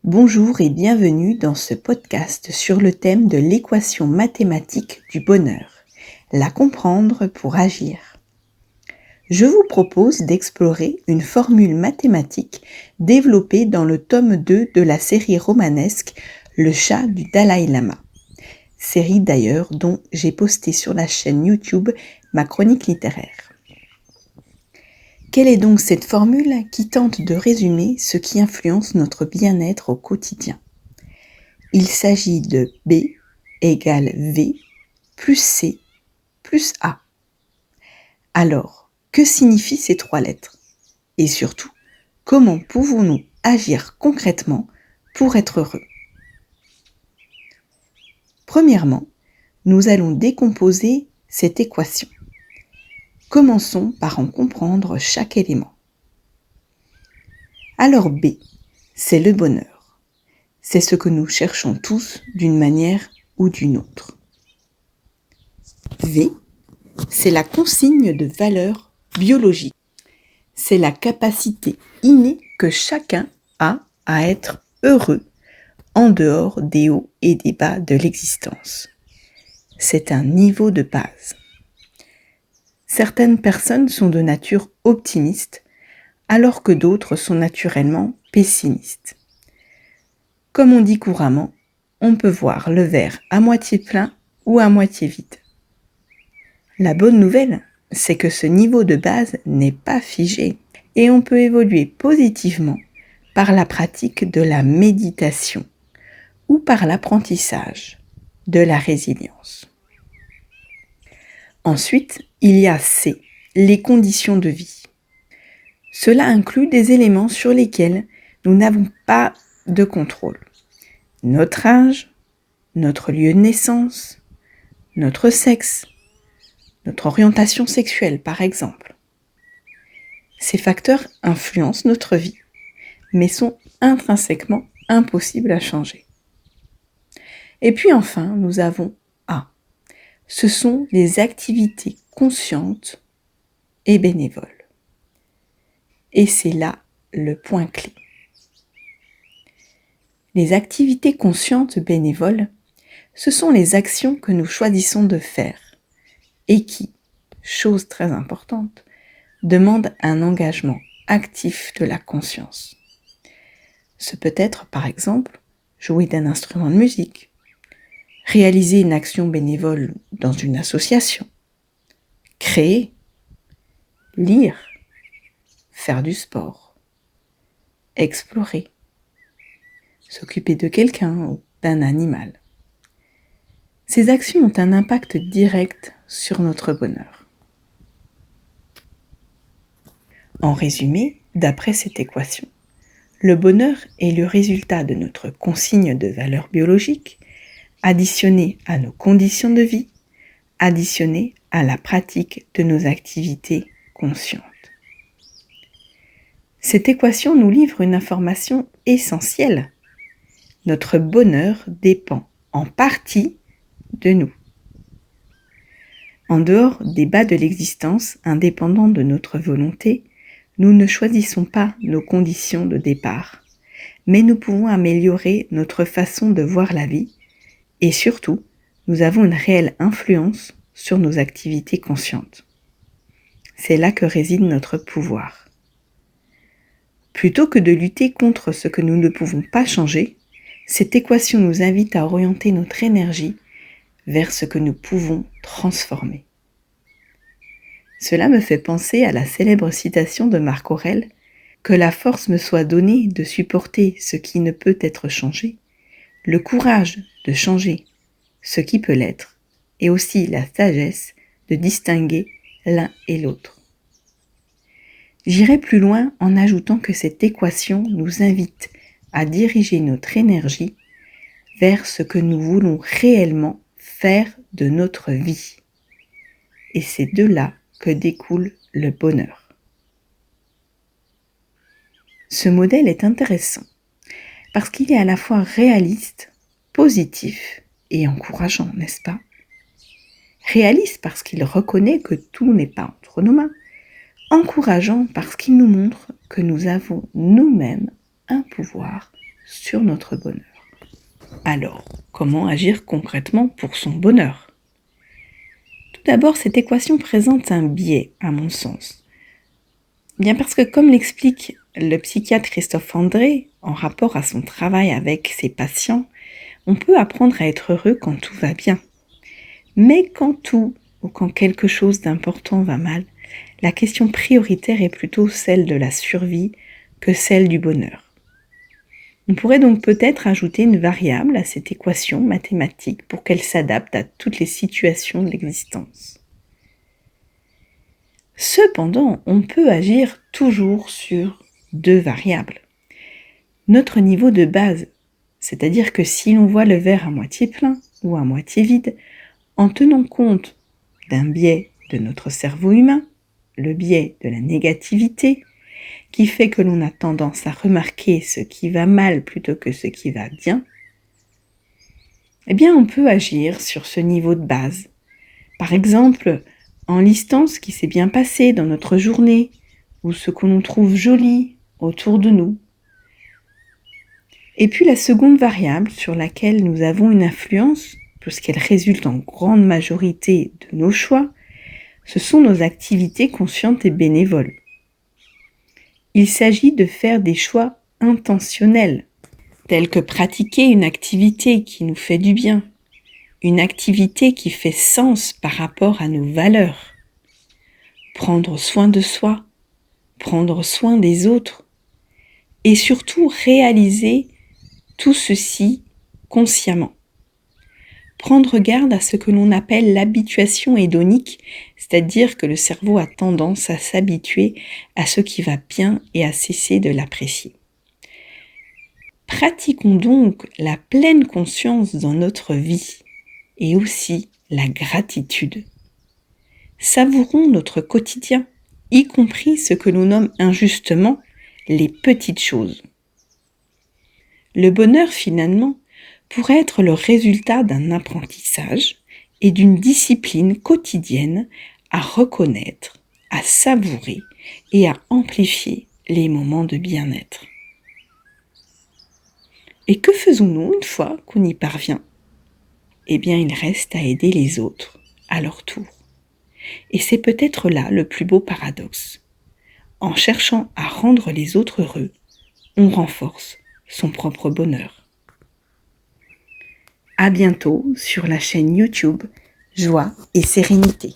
Bonjour et bienvenue dans ce podcast sur le thème de l'équation mathématique du bonheur, la comprendre pour agir. Je vous propose d'explorer une formule mathématique développée dans le tome 2 de la série romanesque Le chat du Dalai Lama. Série d'ailleurs dont j'ai posté sur la chaîne YouTube ma chronique littéraire. Quelle est donc cette formule qui tente de résumer ce qui influence notre bien-être au quotidien ? Il s'agit de B égale V plus C plus A. Alors, que signifient ces trois lettres ? Et surtout, comment pouvons-nous agir concrètement pour être heureux ? Premièrement, nous allons décomposer cette équation. Commençons par en comprendre chaque élément. Alors B, c'est le bonheur. C'est ce que nous cherchons tous d'une manière ou d'une autre. V, c'est la consigne de valeur biologique. C'est la capacité innée que chacun a à être heureux en dehors des hauts et des bas de l'existence. C'est un niveau de base. Certaines personnes sont de nature optimiste, alors que d'autres sont naturellement pessimistes. Comme on dit couramment, on peut voir le verre à moitié plein ou à moitié vide. La bonne nouvelle, c'est que ce niveau de base n'est pas figé et on peut évoluer positivement par la pratique de la méditation ou par l'apprentissage de la résilience. Ensuite, il y a C, les conditions de vie. Cela inclut des éléments sur lesquels nous n'avons pas de contrôle. Notre âge, notre lieu de naissance, notre sexe, notre orientation sexuelle par exemple. Ces facteurs influencent notre vie, mais sont intrinsèquement impossibles à changer. Et puis enfin, nous avons A. Ce sont les activités conscientes et bénévoles. Et c'est là le point clé. Les activités conscientes bénévoles, ce sont les actions que nous choisissons de faire et qui, chose très importante, demandent un engagement actif de la conscience. Ce peut être, par exemple, jouer d'un instrument de musique, réaliser une action bénévole dans une association, créer, lire, faire du sport, explorer, s'occuper de quelqu'un ou d'un animal. Ces actions ont un impact direct sur notre bonheur. En résumé, d'après cette équation, le bonheur est le résultat de notre consigne de valeur biologique, additionné à nos conditions de vie, additionné à la pratique de nos activités conscientes. Cette équation nous livre une information essentielle. Notre bonheur dépend en partie de nous. En dehors des bas de l'existence, indépendants de notre volonté, nous ne choisissons pas nos conditions de départ, mais nous pouvons améliorer notre façon de voir la vie et surtout, nous avons une réelle influence sur nos activités conscientes. C'est là que réside notre pouvoir. Plutôt que de lutter contre ce que nous ne pouvons pas changer, cette équation nous invite à orienter notre énergie vers ce que nous pouvons transformer. Cela me fait penser à la célèbre citation de Marc Aurèle « Que la force me soit donnée de supporter ce qui ne peut être changé, le courage de changer ce qui peut l'être, et aussi la sagesse de distinguer l'un et l'autre. » J'irai plus loin en ajoutant que cette équation nous invite à diriger notre énergie vers ce que nous voulons réellement faire de notre vie. Et c'est de là que découle le bonheur. Ce modèle est intéressant parce qu'il est à la fois réaliste, positif et encourageant, n'est-ce pas ? Réaliste parce qu'il reconnaît que tout n'est pas entre nos mains. Encourageant parce qu'il nous montre que nous avons nous-mêmes un pouvoir sur notre bonheur. Alors, comment agir concrètement pour son bonheur ? Tout d'abord, cette équation présente un biais, à mon sens. Bien parce que, comme l'explique le psychiatre Christophe André, en rapport à son travail avec ses patients, on peut apprendre à être heureux quand tout va bien. Mais quand tout ou quand quelque chose d'important va mal, la question prioritaire est plutôt celle de la survie que celle du bonheur. On pourrait donc peut-être ajouter une variable à cette équation mathématique pour qu'elle s'adapte à toutes les situations de l'existence. Cependant, on peut agir toujours sur deux variables. Notre niveau de base, c'est-à-dire que si l'on voit le verre à moitié plein ou à moitié vide, en tenant compte d'un biais de notre cerveau humain, le biais de la négativité, qui fait que l'on a tendance à remarquer ce qui va mal plutôt que ce qui va bien, eh bien on peut agir sur ce niveau de base. Par exemple, en listant ce qui s'est bien passé dans notre journée ou ce que l'on trouve joli autour de nous. Et puis la seconde variable sur laquelle nous avons une influence, puisqu'elle résulte en grande majorité de nos choix, ce sont nos activités conscientes et bénévoles. Il s'agit de faire des choix intentionnels, tels que pratiquer une activité qui nous fait du bien, une activité qui fait sens par rapport à nos valeurs, prendre soin de soi, prendre soin des autres, et surtout réaliser tout ceci consciemment. Prendre garde à ce que l'on appelle l'habituation hédonique, c'est-à-dire que le cerveau a tendance à s'habituer à ce qui va bien et à cesser de l'apprécier. Pratiquons donc la pleine conscience dans notre vie et aussi la gratitude. Savourons notre quotidien, y compris ce que l'on nomme injustement les petites choses. Le bonheur, finalement, pourrait être le résultat d'un apprentissage et d'une discipline quotidienne à reconnaître, à savourer et à amplifier les moments de bien-être. Et que faisons-nous une fois qu'on y parvient ? Eh bien, il reste à aider les autres à leur tour. Et c'est peut-être là le plus beau paradoxe. En cherchant à rendre les autres heureux, on renforce son propre bonheur. À bientôt sur la chaîne YouTube Joie et Sérénité.